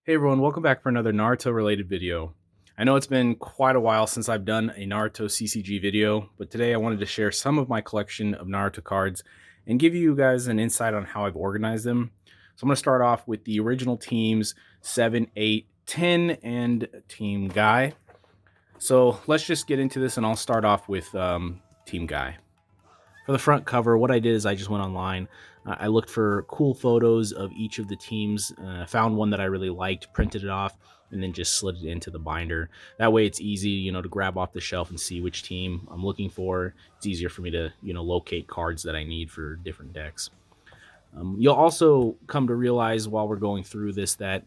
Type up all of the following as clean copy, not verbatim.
Hey everyone, welcome back for another Naruto related video. I know it's been quite a while since I've done a Naruto CCG video, but today I wanted to share some of my collection of Naruto cards and give you guys an insight on how I've organized them. So I'm going to start off with the original teams 7, 8, 10, and Team Guy. So let's just get into this and I'll start off with Team Guy. For the front cover, what I did is I just went online. I looked for cool photos of each of the teams, found one that I really liked, printed it off, and then just slid it into the binder. That way it's easy, to grab off the shelf and see which team I'm looking for. It's easier for me to, locate cards that I need for different decks. You'll also come to realize while we're going through this that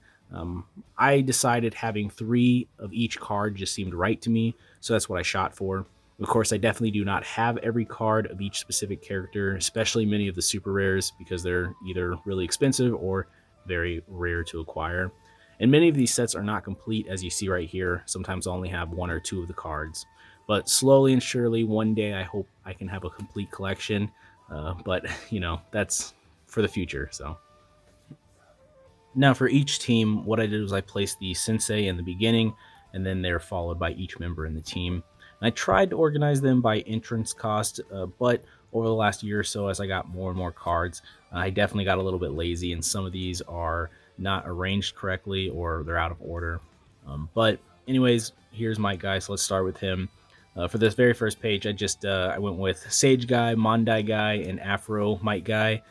I decided having 3 of each card just seemed right to me, so that's what I shot for. Of course, I definitely do not have every card of each specific character, especially many of the super rares, because they're either really expensive or very rare to acquire. And many of these sets are not complete, as you see right here. Sometimes I only have 1 or 2 of the cards. But slowly and surely, one day I hope I can have a complete collection. But, that's for the future. So now for each team, what I did was I placed the sensei in the beginning, and then they're followed by each member in the team. And I tried to organize them by entrance cost, but over the last year or so, as I got more and more cards, I definitely got a little bit lazy, and some of these are not arranged correctly or they're out of order. But anyways, here's Mike Guy, so let's start with him. For this very first page, I went with Sage Guy, Mondai Guy, and Afro Mike Guy.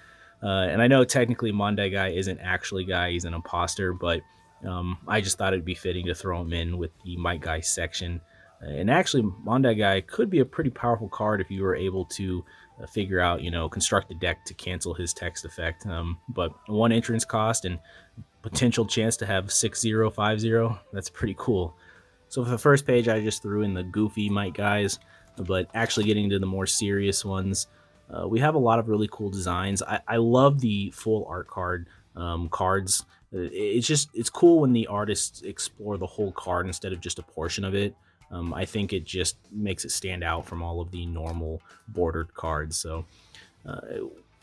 And I know technically Mondai Guy isn't actually Guy, he's an imposter, but I just thought it'd be fitting to throw him in with the Mike Guy section. And actually, Mondai Guy could be a pretty powerful card if you were able to figure out, construct a deck to cancel his text effect. But 1 entrance cost and potential chance to have 6-0, 5-0, that's pretty cool. So for the first page, I just threw in the goofy Mike Guys, but actually getting into the more serious ones, we have a lot of really cool designs. I love the full art cards. It's cool when the artists explore the whole card instead of just a portion of it. I think it just makes it stand out from all of the normal bordered cards. So uh,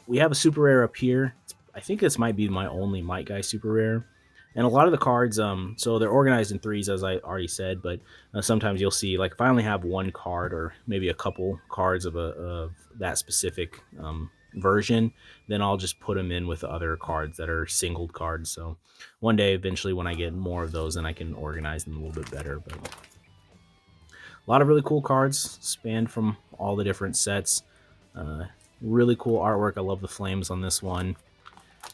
we have a super rare up here. I think this might be my only Might Guy super rare. And a lot of the cards, so they're organized in threes, as I already said, but sometimes you'll see, like, if I only have 1 card or maybe a couple cards of that specific version, then I'll just put them in with other cards that are singled cards. So one day, eventually, when I get more of those, then I can organize them a little bit better. But a lot of really cool cards spanned from all the different sets. Really cool artwork. I love the flames on this one.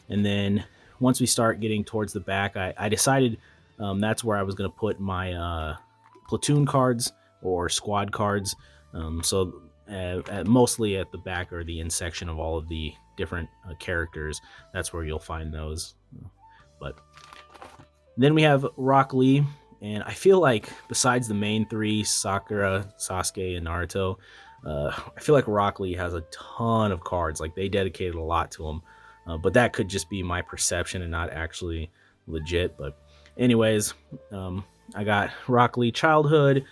And then once we start getting towards the back, I decided that's where I was going to put my platoon cards or squad cards. Mostly at the back or the end section of all of the different characters. That's where you'll find those. But then we have Rock Lee. And I feel like besides the main 3, Sakura, Sasuke, and Naruto, I feel like Rock Lee has a ton of cards. Like, they dedicated a lot to him. But that could just be my perception and not actually legit. But anyways, I got Rock Lee Childhood,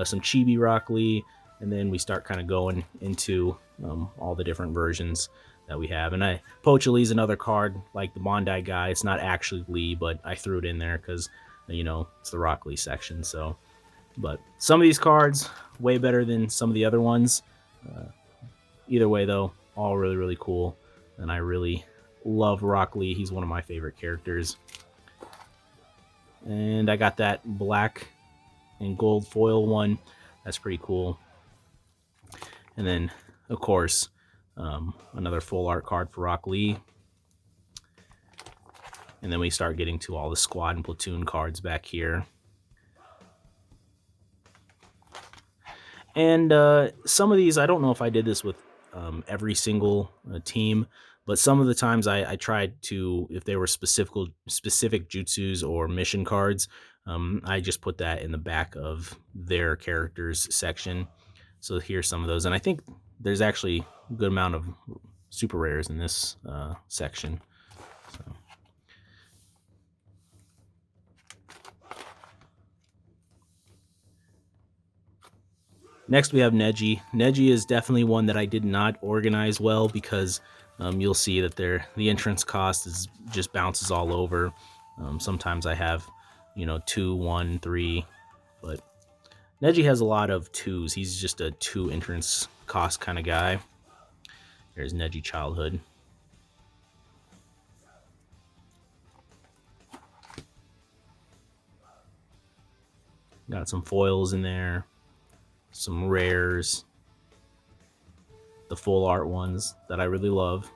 some Chibi Rock Lee, and then we start kind of going into all the different versions that we have. And Pocha Lee's another card, like the Mondai Guy. It's not actually Lee, but I threw it in there because, it's the Rock Lee section. So, but some of these cards, way better than some of the other ones. Either way, though, all really, really cool. And I really love Rock Lee. He's one of my favorite characters. And I got that black and gold foil one. That's pretty cool. And then, of course, another full art card for Rock Lee. And then we start getting to all the squad and platoon cards back here. And some of these, I don't know if I did this with every single team, but some of the times I tried to, if they were specific jutsus or mission cards, I just put that in the back of their characters section. So here's some of those. And I think there's actually a good amount of super rares in this section. So. Next, we have Neji. Neji is definitely one that I did not organize well because you'll see that the entrance cost just bounces all over. Sometimes I have, 2, 1, 3, but Neji has a lot of 2s. He's just a 2 entrance cost kind of guy. There's Neji Childhood. Got some foils in there, some rares, the full art ones that I really love.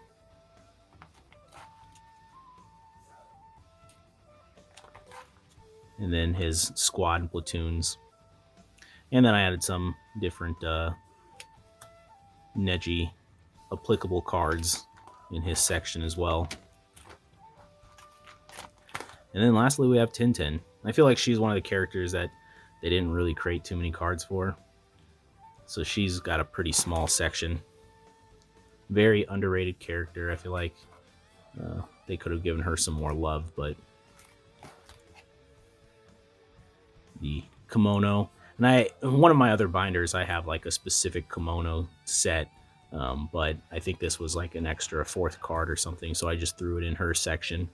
And then his squad and platoons. And then I added some different Neji applicable cards in his section as well. And then lastly, we have Tintin. I feel like she's one of the characters that they didn't really create too many cards for. So she's got a pretty small section. Very underrated character. I feel like they could have given her some more love, but the kimono. And one of my other binders, I have like a specific kimono set, but I think this was like an extra 4th card or something, so I just threw it in her section.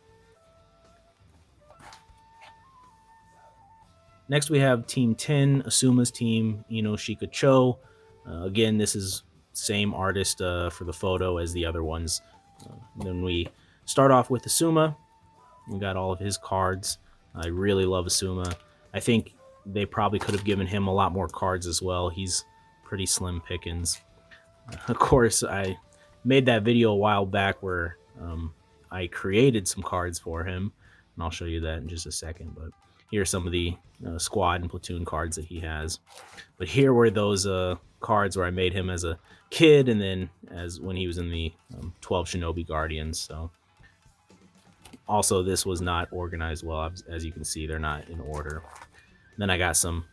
Next, we have Team 10, Asuma's team, Ino Shika Cho. Again, this is same artist for the photo as the other ones. Then we start off with Asuma. We got all of his cards. I really love Asuma. I think they probably could have given him a lot more cards as well. He's pretty slim pickings. Of course, I made that video a while back where I created some cards for him, and I'll show you that in just a second. But here are some of the squad and platoon cards that he has. But here were those cards where I made him as a kid, and then as when he was in the 12 Shinobi Guardians. So also, this was not organized well. As you can see, they're not in order. And then I got some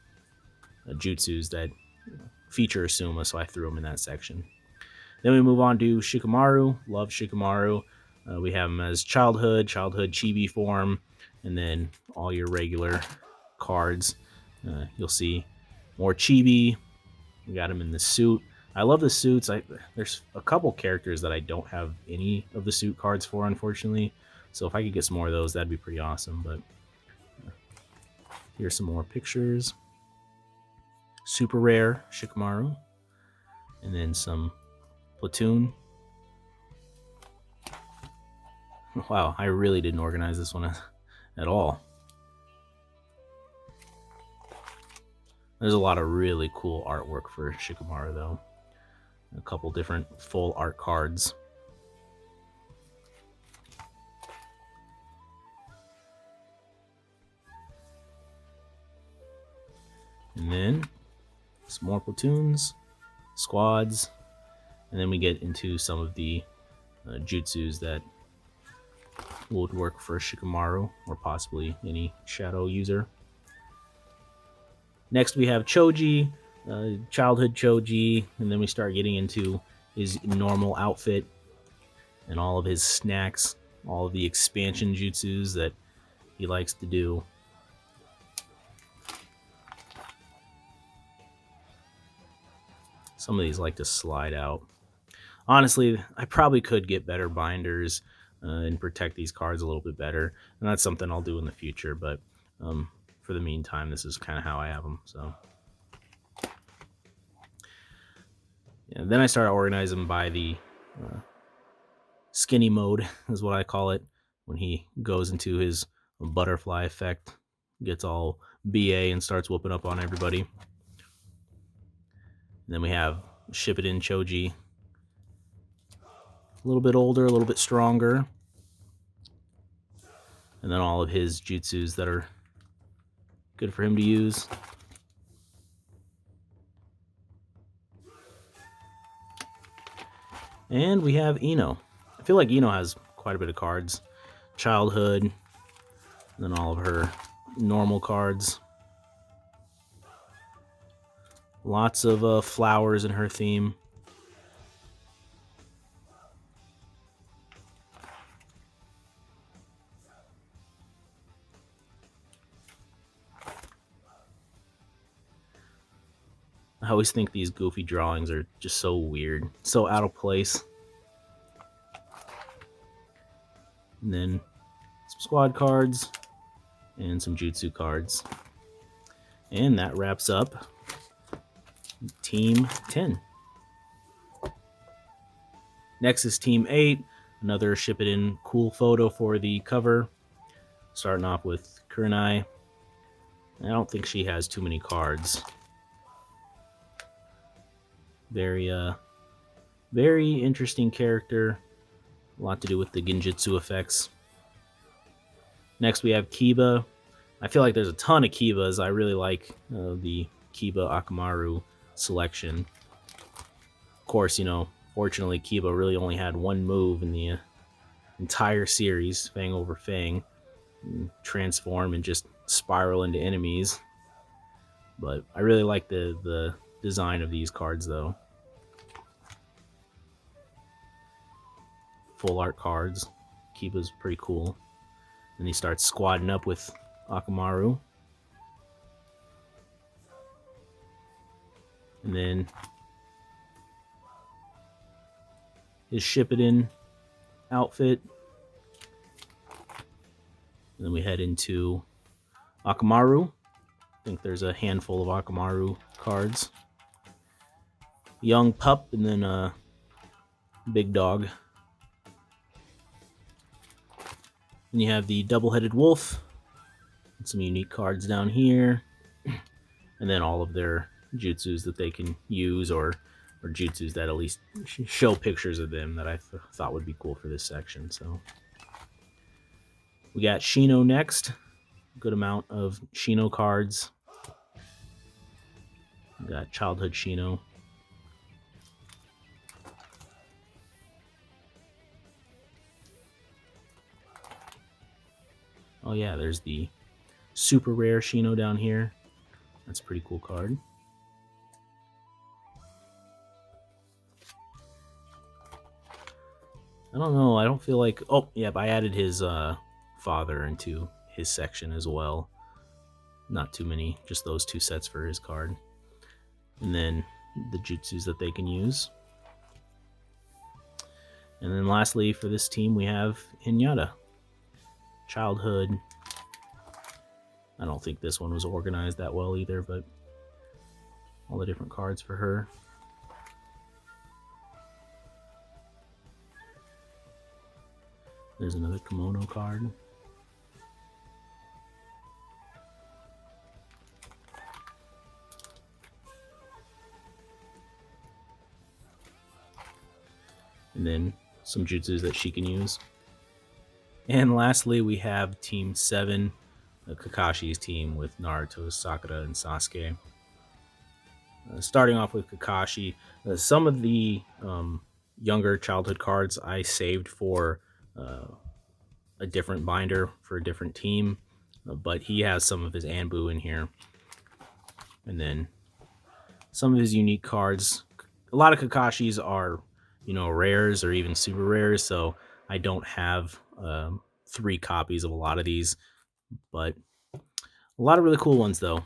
jutsus that feature Asuma, so I threw them in that section. Then we move on to Shikamaru. Love Shikamaru. We have him as Childhood Chibi form, and then all your regular cards. You'll see more Chibi. We got him in the suit. I love the suits. There's a couple characters that I don't have any of the suit cards for, unfortunately. So if I could get some more of those, that'd be pretty awesome. But here's some more pictures. Super rare Shikamaru. And then some platoon. Wow, I really didn't organize this one at all. There's a lot of really cool artwork for Shikamaru, though. A couple different full art cards. And then some more platoons, squads, and then we get into some of the jutsus that would work for Shikamaru or possibly any shadow user. Next we have Choji, Childhood Choji, and then we start getting into his normal outfit and all of his snacks, all of the expansion jutsus that he likes to do. Some of these like to slide out. Honestly, I probably could get better binders and protect these cards a little bit better, and that's something I'll do in the future, but for the meantime, this is kind of how I have them. So yeah, then I started organizing them by the skinny mode, is what I call it, when he goes into his butterfly effect, gets all BA and starts whooping up on everybody. And then we have Shippuden Choji, a little bit older, a little bit stronger. And then all of his jutsus that are good for him to use. And we have Ino. I feel like Ino has quite a bit of cards. Childhood, and then all of her normal cards. Lots of flowers in her theme. I always think these goofy drawings are just so weird, so out of place. And then some squad cards. and some jutsu cards. And that wraps up Team 10. Next is Team 8. Another ship it in cool photo for the cover. Starting off with Kurenai. I don't think she has too many cards. Very interesting character. A lot to do with the Genjutsu effects. Next we have Kiba. I feel like there's a ton of Kibas. I really like the Kiba Akamaru selection. Of course, fortunately Kiba really only had one move in the entire series, Fang over Fang. Transform and just spiral into enemies. But I really like the design of these cards though. Full art cards. Kiba's pretty cool. And he starts squadding up with Akamaru. And then his Shippuden outfit. And then we head into Akamaru. I think there's a handful of Akamaru cards. Young Pup, and then Big Dog. And you have the double-headed wolf. And some unique cards down here. And then all of their jutsus that they can use, or jutsus that at least show pictures of them that I thought would be cool for this section. So we got Shino next. Good amount of Shino cards. We got Childhood Shino. Oh yeah, there's the super rare Shino down here. That's a pretty cool card. I don't know, I don't feel like... Oh, yep, I added his father into his section as well. Not too many, just those two sets for his card. And then the jutsus that they can use. And then lastly, for this team, we have Hinata. Childhood. I don't think this one was organized that well either, but all the different cards for her. There's another kimono card. And then some jutsus that she can use. And lastly, we have Team 7, Kakashi's team with Naruto, Sakura, and Sasuke. Starting off with Kakashi, some of the younger childhood cards I saved for a different binder for a different team, but he has some of his Anbu in here. And then some of his unique cards. A lot of Kakashi's are, rares or even super rares, so I don't have 3 copies of a lot of these, but a lot of really cool ones though.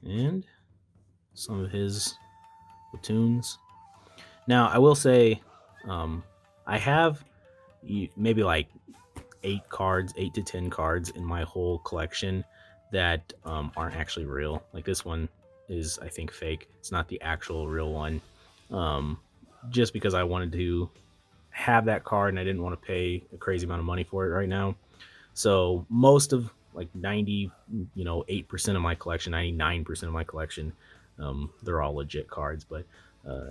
And some of his platoons. Now, I will say, I have maybe like 8 to 10 cards in my whole collection that aren't actually real. Like this one is, I think, fake. It's not the actual real one. Just because I wanted to have that card and I didn't want to pay a crazy amount of money for it right now. So most of like 8% of my collection, 99% of my collection, they're all legit cards, but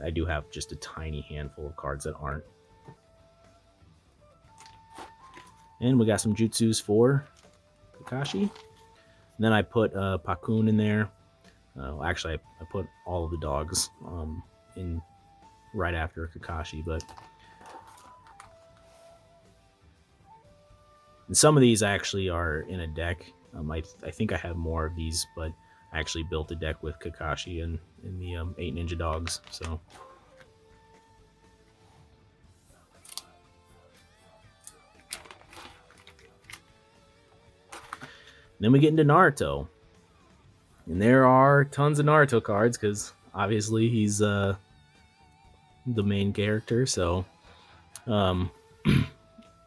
I do have just a tiny handful of cards that aren't. And we got some jutsus for Kakashi. And then I put Pakun in there. Actually, I put all of the dogs in right after Kakashi, but and some of these actually are in a deck. I think I have more of these, but I actually built a deck with Kakashi and in the 8 Ninja Dogs. So Then we get into Naruto. And there are tons of Naruto cards because obviously he's the main character. So um,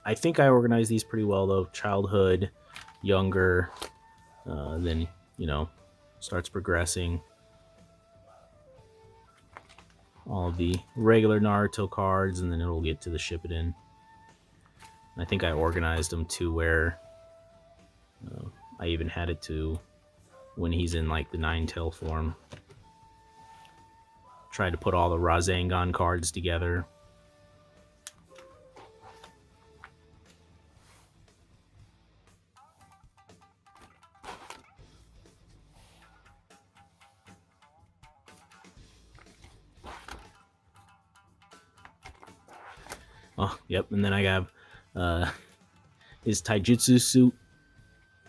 I think I organized these pretty well though. Childhood, younger, then starts progressing. All of the regular Naruto cards, and then it'll get to the Shippuden. I think I organized them to where I even had it to when he's in like the Nine-Tail form. Tried to put all the Rasengan cards together. Oh, yep, and then I have his Taijutsu suit,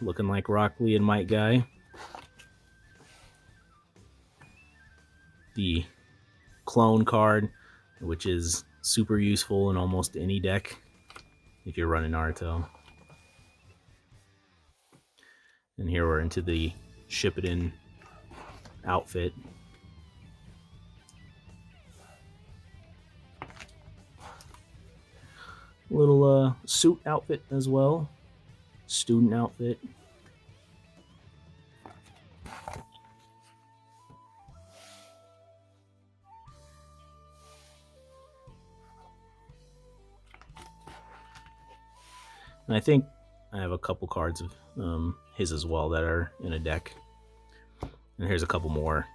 looking like Rock Lee and Might Guy. The clone card, which is super useful in almost any deck if you're running Naruto. And here we're into the Shippuden outfit. Little suit outfit as well. Student outfit. And I think I have a couple cards of his as well that are in a deck. And here's a couple more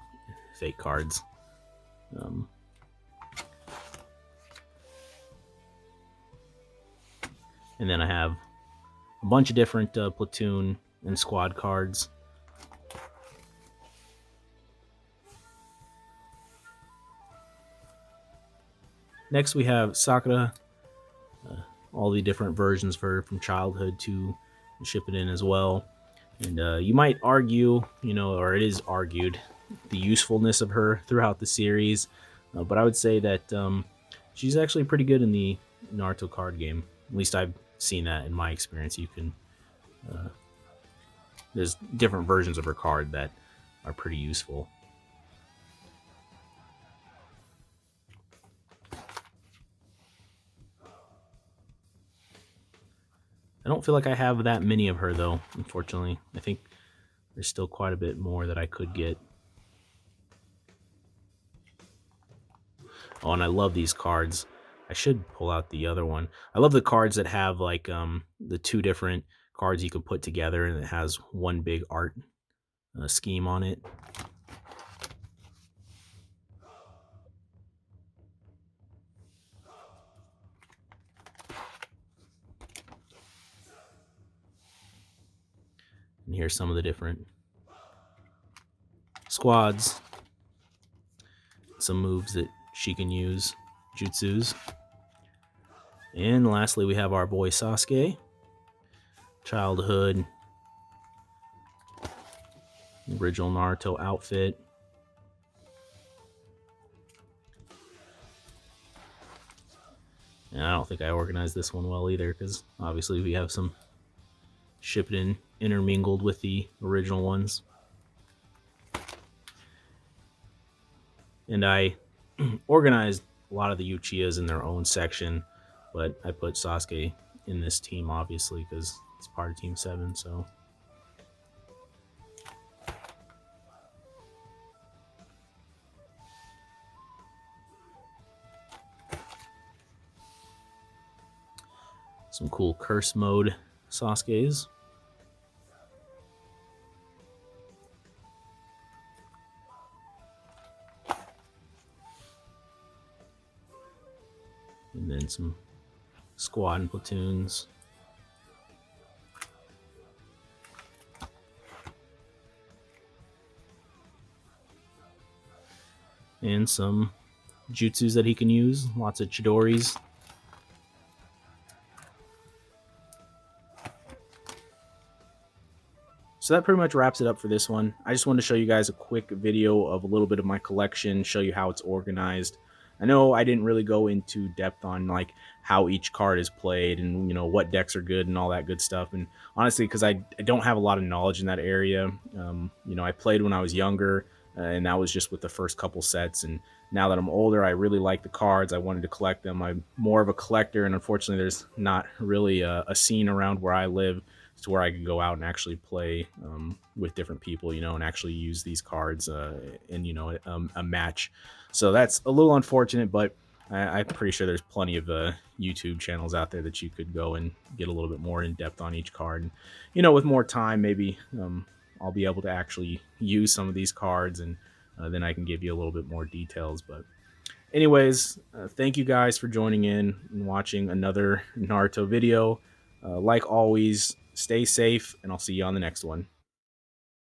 fake cards. And then I have a bunch of different platoon and squad cards. Next we have Sakura. All the different versions from childhood to Shippuden as well. And you might argue, or it is argued, the usefulness of her throughout the series. But I would say that she's actually pretty good in the Naruto card game. At least I've seen that in my experience. You can there's different versions of her card that are pretty useful. I don't feel like I have that many of her though, unfortunately. I think there's still quite a bit more that I could get. Oh, and I love these cards. I should pull out the other one. I love the cards that have like the two different cards you can put together and it has one big art scheme on it. And here's some of the different squads. Some moves that she can use, jutsus. And lastly, we have our boy Sasuke. Childhood. Original Naruto outfit. And I don't think I organized this one well either, because obviously we have some Shippuden intermingled with the original ones. And I organized a lot of the Uchihas in their own section, but I put Sasuke in this team, obviously, because it's part of Team 7, so... Some cool curse mode Sasuke's. And then some squad and platoons. And some jutsus that he can use. Lots of Chidoris. So that pretty much wraps it up for this one. I just wanted to show you guys a quick video of a little bit of my collection, show you how it's organized. I know I didn't really go into depth on like how each card is played and what decks are good and all that good stuff. And honestly, because I don't have a lot of knowledge in that area. I played when I was younger, and that was just with the first couple sets. And now that I'm older, I really like the cards. I wanted to collect them. I'm more of a collector, and unfortunately, there's not really a scene around where I live to where I could go out and actually play with different people, and actually use these cards in a match. So that's a little unfortunate, but I'm pretty sure there's plenty of YouTube channels out there that you could go and get a little bit more in depth on each card. And with more time, maybe I'll be able to actually use some of these cards, and then I can give you a little bit more details. But anyways, thank you guys for joining in and watching another Naruto video. Like always, stay safe, and I'll see you on the next one.